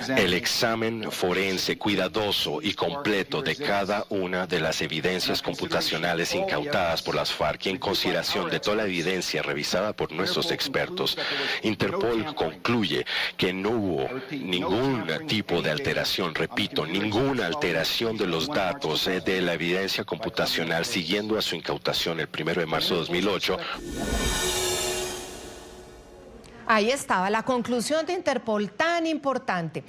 El examen forense cuidadoso y completo de cada una de las evidencias computacionales incautadas por las FARC y en consideración de toda la evidencia revisada por nuestros expertos, Interpol concluye que no hubo ningún tipo de alteración, repito, ninguna alteración de los datos de la evidencia computacional siguiendo a su incautación el 1 de marzo de 2008. Ahí estaba la conclusión de Interpol tan importante.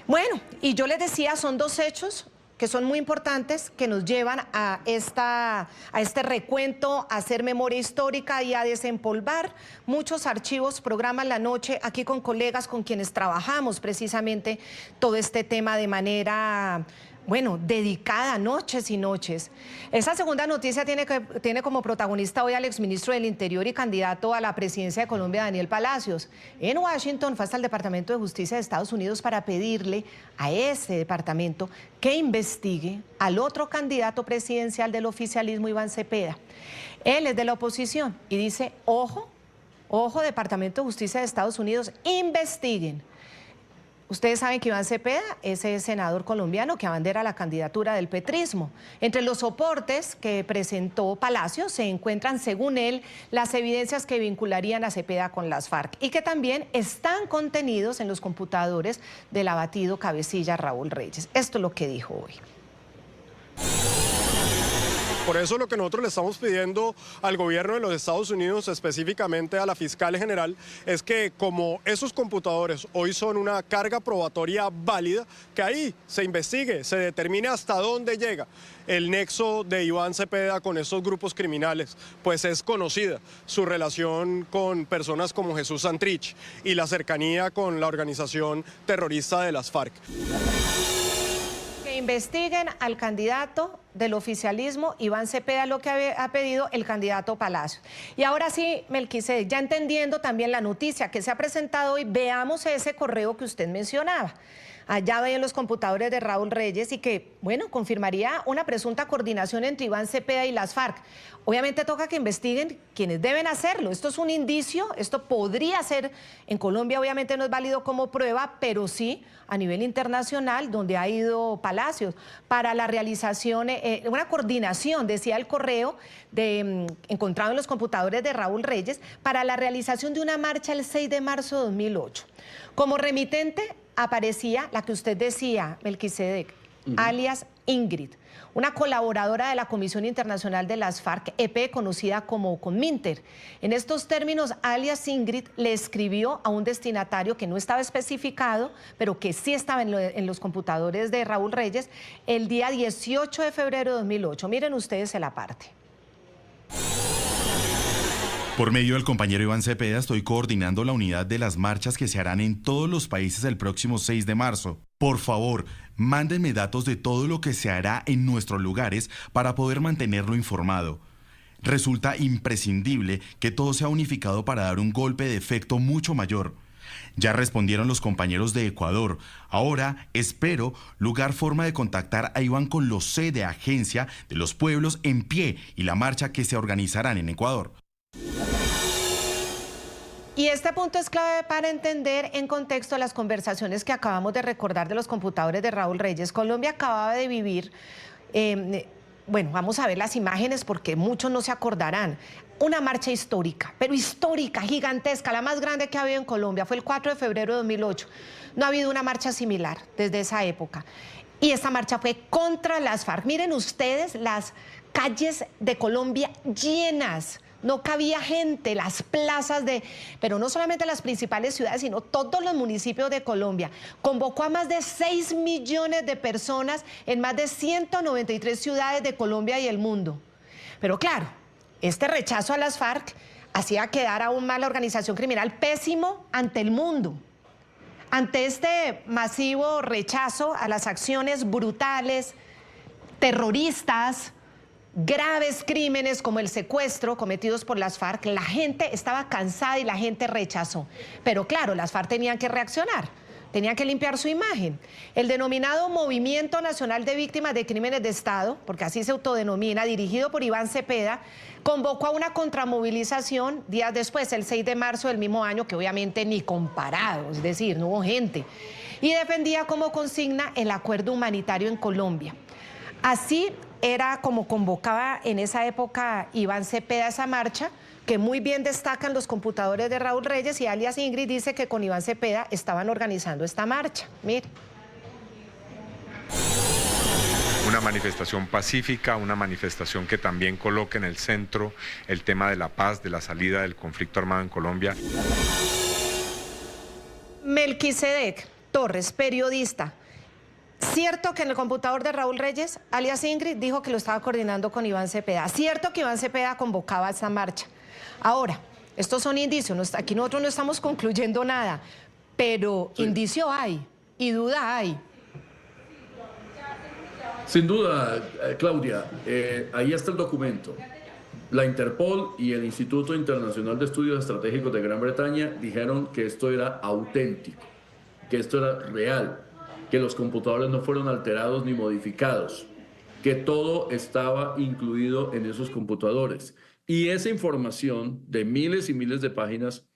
Bueno, y yo les decía, son dos hechos que son muy importantes, que nos llevan a este recuento, a hacer memoria histórica y a desempolvar muchos archivos. Programas la noche aquí con colegas con quienes trabajamos precisamente todo este tema de manera, bueno, dedicada noches y noches. Esa segunda noticia tiene como protagonista hoy al exministro del Interior y candidato a la presidencia de Colombia, Daniel Palacios. En Washington fue hasta el Departamento de Justicia de Estados Unidos para pedirle a ese departamento que investigue al otro candidato presidencial del oficialismo, Iván Cepeda. Él es de la oposición y dice, ojo, ojo, Departamento de Justicia de Estados Unidos, investiguen. Ustedes saben que Iván Cepeda es el senador colombiano que abandera la candidatura del petrismo. Entre los soportes que presentó Palacios se encuentran, según él, las evidencias que vincularían a Cepeda con las FARC y que también están contenidos en los computadores del abatido cabecilla Raúl Reyes. Esto es lo que dijo hoy. Por eso lo que nosotros le estamos pidiendo al gobierno de los Estados Unidos, específicamente a la fiscal general, es que como esos computadores hoy son una carga probatoria válida, que ahí se investigue, se determine hasta dónde llega el nexo de Iván Cepeda con estos grupos criminales, pues es conocida su relación con personas como Jesús Santrich y la cercanía con la organización terrorista de las FARC. Que investiguen al candidato del oficialismo, Iván Cepeda, lo que ha pedido el candidato Palacios. Y ahora sí, Melquisedec, ya entendiendo también la noticia que se ha presentado hoy, veamos ese correo que usted mencionaba. Allá ven los computadores de Raúl Reyes y que, bueno, confirmaría una presunta coordinación entre Iván Cepeda y las FARC. Obviamente toca que investiguen quienes deben hacerlo. Esto es un indicio, esto podría ser, en Colombia obviamente no es válido como prueba, pero sí a nivel internacional, donde ha ido Palacios, para la realización, una coordinación, decía el correo, encontrado en los computadores de Raúl Reyes, para la realización de una marcha el 6 de marzo de 2008. Como remitente aparecía la que usted decía, Melquisedec, alias Ingrid, una colaboradora de la Comisión Internacional de las FARC, EP, conocida como Conminter. En estos términos, alias Ingrid le escribió a un destinatario que no estaba especificado, pero que sí estaba en los computadores de Raúl Reyes, el día 18 de febrero de 2008. Miren ustedes la parte. Por medio del compañero Iván Cepeda, estoy coordinando la unidad de las marchas que se harán en todos los países el próximo 6 de marzo. Por favor, mándenme datos de todo lo que se hará en nuestros lugares para poder mantenerlo informado. Resulta imprescindible que todo sea unificado para dar un golpe de efecto mucho mayor. Ya respondieron los compañeros de Ecuador. Ahora espero lugar forma de contactar a Iván con los C de Agencia de los Pueblos en pie y la marcha que se organizarán en Ecuador. Y este punto es clave para entender en contexto las conversaciones que acabamos de recordar de los computadores de Raúl Reyes. Colombia acababa de vivir, bueno, vamos a ver las imágenes porque muchos no se acordarán, una marcha histórica, pero histórica, gigantesca, la más grande que ha habido en Colombia, fue el 4 de febrero de 2008. No ha habido una marcha similar desde esa época. Y esta marcha fue contra las FARC. Miren ustedes las calles de Colombia llenas. No cabía gente, las plazas pero no solamente las principales ciudades, sino todos los municipios de Colombia. Convocó a más de 6 millones de personas en más de 193 ciudades de Colombia y el mundo. Pero claro, este rechazo a las FARC hacía quedar aún más la organización criminal pésimo ante el mundo. Ante este masivo rechazo a las acciones brutales, terroristas, graves crímenes como el secuestro cometidos por las FARC, la gente estaba cansada y la gente rechazó. Pero claro, las FARC tenían que reaccionar, tenían que limpiar su imagen. El denominado Movimiento Nacional de Víctimas de Crímenes de Estado, porque así se autodenomina, dirigido por Iván Cepeda, convocó a una contramovilización días después, el 6 de marzo del mismo año, que obviamente ni comparado, es decir, no hubo gente. y defendía como consigna el acuerdo humanitario en Colombia. Así era como convocaba en esa época Iván Cepeda esa marcha, que muy bien destacan los computadores de Raúl Reyes, y alias Ingrid dice que con Iván Cepeda estaban organizando esta marcha. Mire. Una manifestación pacífica, una manifestación que también coloque en el centro el tema de la paz, de la salida del conflicto armado en Colombia. Melquisedec Torres, periodista. Cierto que en el computador de Raúl Reyes, alias Ingrid, dijo que lo estaba coordinando con Iván Cepeda. Cierto que Iván Cepeda convocaba esa marcha. Ahora, estos son indicios, aquí nosotros no estamos concluyendo nada, pero sí, indicio hay y duda hay. Sin duda, Claudia, ahí está el documento. La Interpol y el Instituto Internacional de Estudios Estratégicos de Gran Bretaña dijeron que esto era auténtico, que esto era real, que los computadores no fueron alterados ni modificados, que todo estaba incluido en esos computadores. Y esa información de miles y miles de páginas,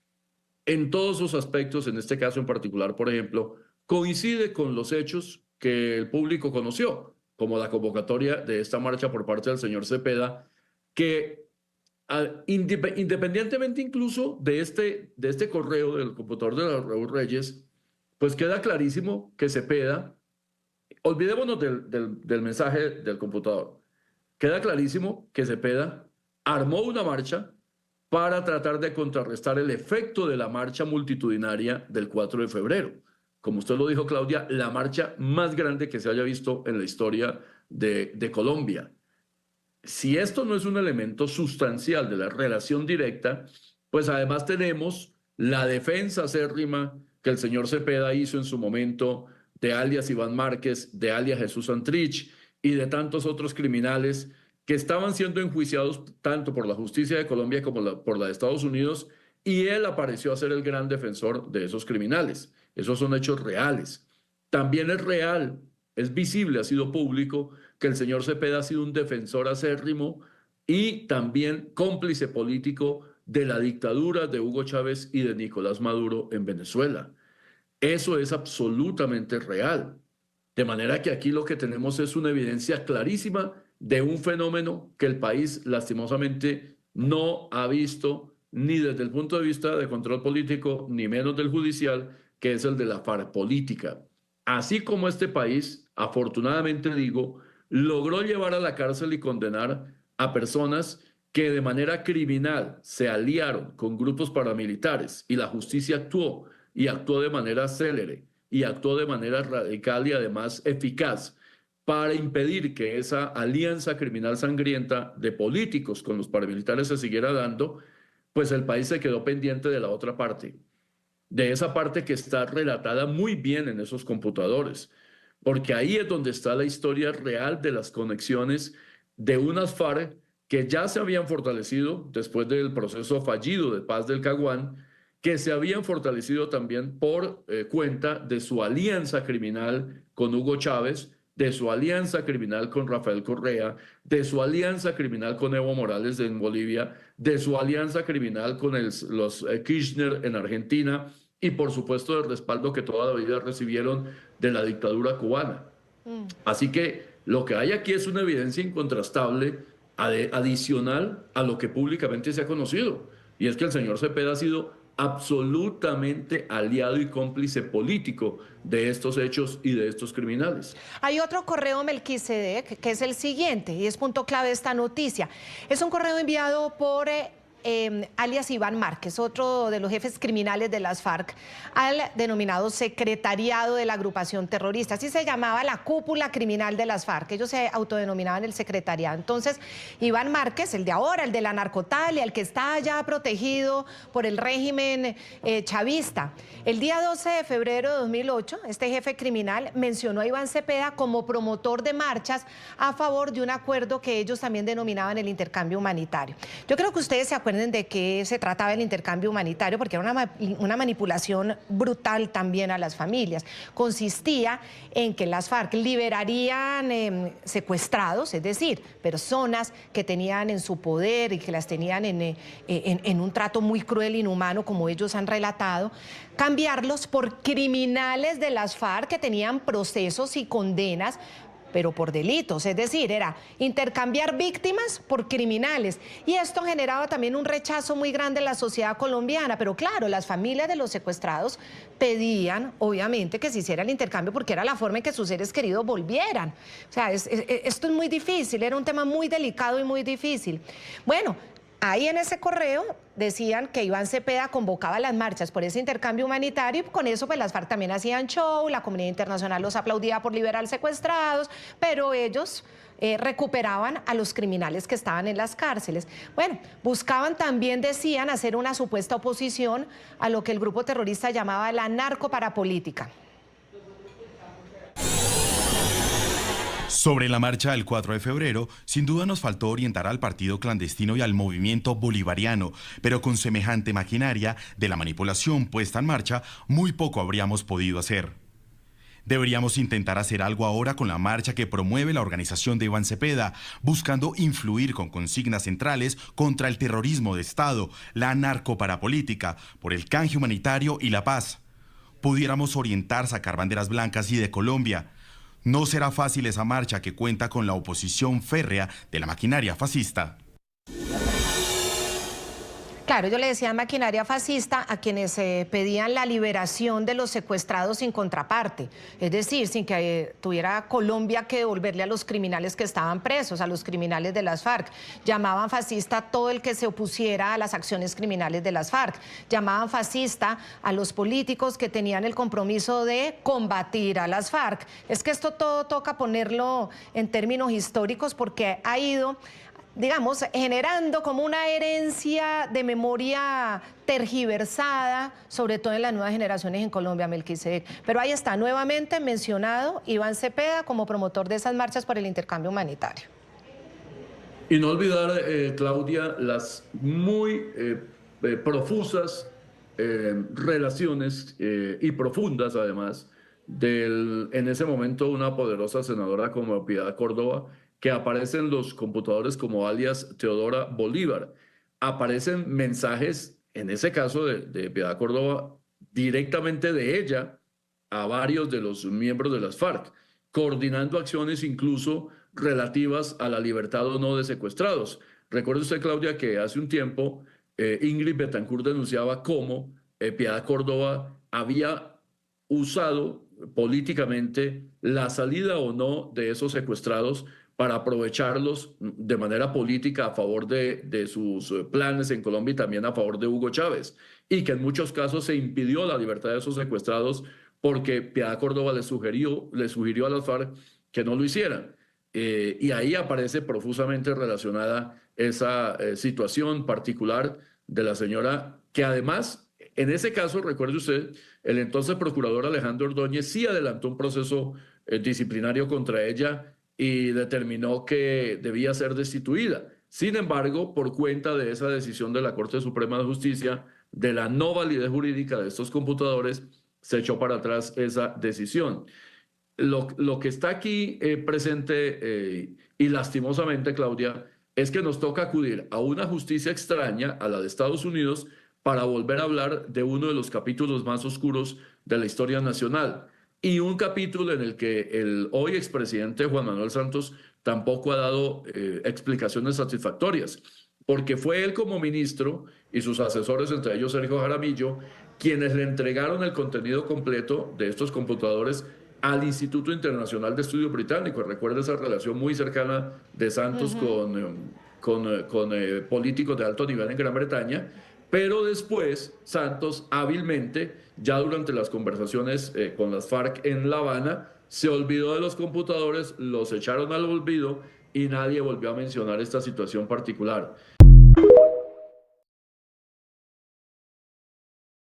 en todos sus aspectos, en este caso en particular, por ejemplo, coincide con los hechos que el público conoció, como la convocatoria de esta marcha por parte del señor Cepeda, que independientemente incluso de este correo del computador de Raúl Reyes, pues queda clarísimo que Cepeda, olvidémonos del mensaje del computador, queda clarísimo que Cepeda armó una marcha para tratar de contrarrestar el efecto de la marcha multitudinaria del 4 de febrero. Como usted lo dijo, Claudia, la marcha más grande que se haya visto en la historia de Colombia. Si esto no es un elemento sustancial de la relación directa, pues además tenemos la defensa acérrima que el señor Cepeda hizo en su momento de alias Iván Márquez, de alias Jesús Santrich y de tantos otros criminales que estaban siendo enjuiciados tanto por la justicia de Colombia como por la de Estados Unidos, y él apareció a ser el gran defensor de esos criminales. Esos son hechos reales. También es real, es visible, ha sido público, que el señor Cepeda ha sido un defensor acérrimo y también cómplice político de la dictadura de Hugo Chávez y de Nicolás Maduro en Venezuela. Eso es absolutamente real. De manera que aquí lo que tenemos es una evidencia clarísima de un fenómeno que el país lastimosamente no ha visto ni desde el punto de vista de control político, ni menos del judicial, que es el de la farpolítica. Así como este país, afortunadamente digo, logró llevar a la cárcel y condenar a personas que de manera criminal se aliaron con grupos paramilitares y la justicia actuó de manera célere y actuó de manera radical y además eficaz para impedir que esa alianza criminal sangrienta de políticos con los paramilitares se siguiera dando, pues el país se quedó pendiente de la otra parte, de esa parte que está relatada muy bien en esos computadores, porque ahí es donde está la historia real de las conexiones de unas FARC que ya se habían fortalecido después del proceso fallido de paz del Caguán, que se habían fortalecido también por cuenta de su alianza criminal con Hugo Chávez, de su alianza criminal con Rafael Correa, de su alianza criminal con Evo Morales en Bolivia, de su alianza criminal con los Kirchner en Argentina y por supuesto del respaldo que toda la vida recibieron de la dictadura cubana. Así que lo que hay aquí es una evidencia incontrastable adicional a lo que públicamente se ha conocido, y es que el señor Cepeda ha sido absolutamente aliado y cómplice político de estos hechos y de estos criminales. Hay otro correo, Melquisedec, que es el siguiente, y es punto clave de esta noticia. Es un correo enviado por alias Iván Márquez, otro de los jefes criminales de las FARC, al denominado secretariado de la agrupación terrorista. Así se llamaba la cúpula criminal de las FARC. Ellos se autodenominaban el secretariado. Entonces, Iván Márquez, el de ahora, el de la narcotalia, el que está ya protegido por el régimen chavista. El día 12 de febrero de 2008, este jefe criminal mencionó a Iván Cepeda como promotor de marchas a favor de un acuerdo que ellos también denominaban el intercambio humanitario. Yo creo que ustedes se acuerdan recuerden de qué se trataba el intercambio humanitario, porque era una manipulación brutal también a las familias. Consistía en que las FARC liberarían secuestrados, es decir, personas que tenían en su poder y que las tenían en un trato muy cruel, inhumano, como ellos han relatado, cambiarlos por criminales de las FARC que tenían procesos y condenas, pero por delitos, es decir, era intercambiar víctimas por criminales. Y esto generaba también un rechazo muy grande en la sociedad colombiana, pero claro, las familias de los secuestrados pedían, obviamente, que se hiciera el intercambio porque era la forma en que sus seres queridos volvieran. O sea, esto es muy difícil, era un tema muy delicado y muy difícil. Bueno, ahí en ese correo decían que Iván Cepeda convocaba las marchas por ese intercambio humanitario y con eso pues las FARC también hacían show, la comunidad internacional los aplaudía por liberar secuestrados, pero ellos recuperaban a los criminales que estaban en las cárceles. Bueno, buscaban también, decían, hacer una supuesta oposición a lo que el grupo terrorista llamaba la narcoparapolítica. Sobre la marcha del 4 de febrero, sin duda nos faltó orientar al partido clandestino y al movimiento bolivariano, pero con semejante maquinaria de la manipulación puesta en marcha, muy poco habríamos podido hacer. Deberíamos intentar hacer algo ahora con la marcha que promueve la organización de Iván Cepeda, buscando influir con consignas centrales contra el terrorismo de Estado, la narcoparapolítica, por el canje humanitario y la paz. Pudiéramos orientar, sacar banderas blancas y de Colombia. No será fácil esa marcha que cuenta con la oposición férrea de la maquinaria fascista. Claro, yo le decía maquinaria fascista a quienes pedían la liberación de los secuestrados sin contraparte, es decir, sin que tuviera Colombia que devolverle a los criminales que estaban presos, a los criminales de las FARC. Llamaban fascista a todo el que se opusiera a las acciones criminales de las FARC. Llamaban fascista a los políticos que tenían el compromiso de combatir a las FARC. Es que esto todo toca ponerlo en términos históricos porque ha ido, digamos, generando como una herencia de memoria tergiversada, sobre todo en las nuevas generaciones en Colombia, Melquisedec. Pero ahí está, nuevamente mencionado Iván Cepeda como promotor de esas marchas por el intercambio humanitario. Y no olvidar, Claudia, las muy profusas relaciones y profundas, además, en ese momento una poderosa senadora como Piedad Córdoba, que aparecen los computadores como alias Teodora Bolívar. Aparecen mensajes, en ese caso de Piedad Córdoba, directamente de ella a varios de los miembros de las FARC, coordinando acciones incluso relativas a la libertad o no de secuestrados. Recuerde usted, Claudia, que hace un tiempo Ingrid Betancourt denunciaba cómo Piedad Córdoba había usado políticamente la salida o no de esos secuestrados para aprovecharlos de manera política a favor de sus planes en Colombia y también a favor de Hugo Chávez, y que en muchos casos se impidió la libertad de esos secuestrados porque Piedad Córdoba le sugirió a las FARC que no lo hicieran. Y ahí aparece profusamente relacionada esa situación particular de la señora, que además, en ese caso, recuerde usted, el entonces procurador Alejandro Ordóñez sí adelantó un proceso disciplinario contra ella y determinó que debía ser destituida. Sin embargo, por cuenta de esa decisión de la Corte Suprema de Justicia, de la no validez jurídica de estos computadores, se echó para atrás esa decisión. Lo que está aquí presente y lastimosamente, Claudia, es que nos toca acudir a una justicia extraña, a la de Estados Unidos, para volver a hablar de uno de los capítulos más oscuros de la historia nacional. Y un capítulo en el que el hoy expresidente Juan Manuel Santos tampoco ha dado explicaciones satisfactorias, porque fue él como ministro y sus asesores, entre ellos Sergio Jaramillo, quienes le entregaron el contenido completo de estos computadores al Instituto Internacional de Estudio Británico. Recuerda esa relación muy cercana de Santos con políticos de alto nivel en Gran Bretaña. Pero después, Santos hábilmente, ya durante las conversaciones con las FARC en La Habana, se olvidó de los computadores, los echaron al olvido y nadie volvió a mencionar esta situación particular.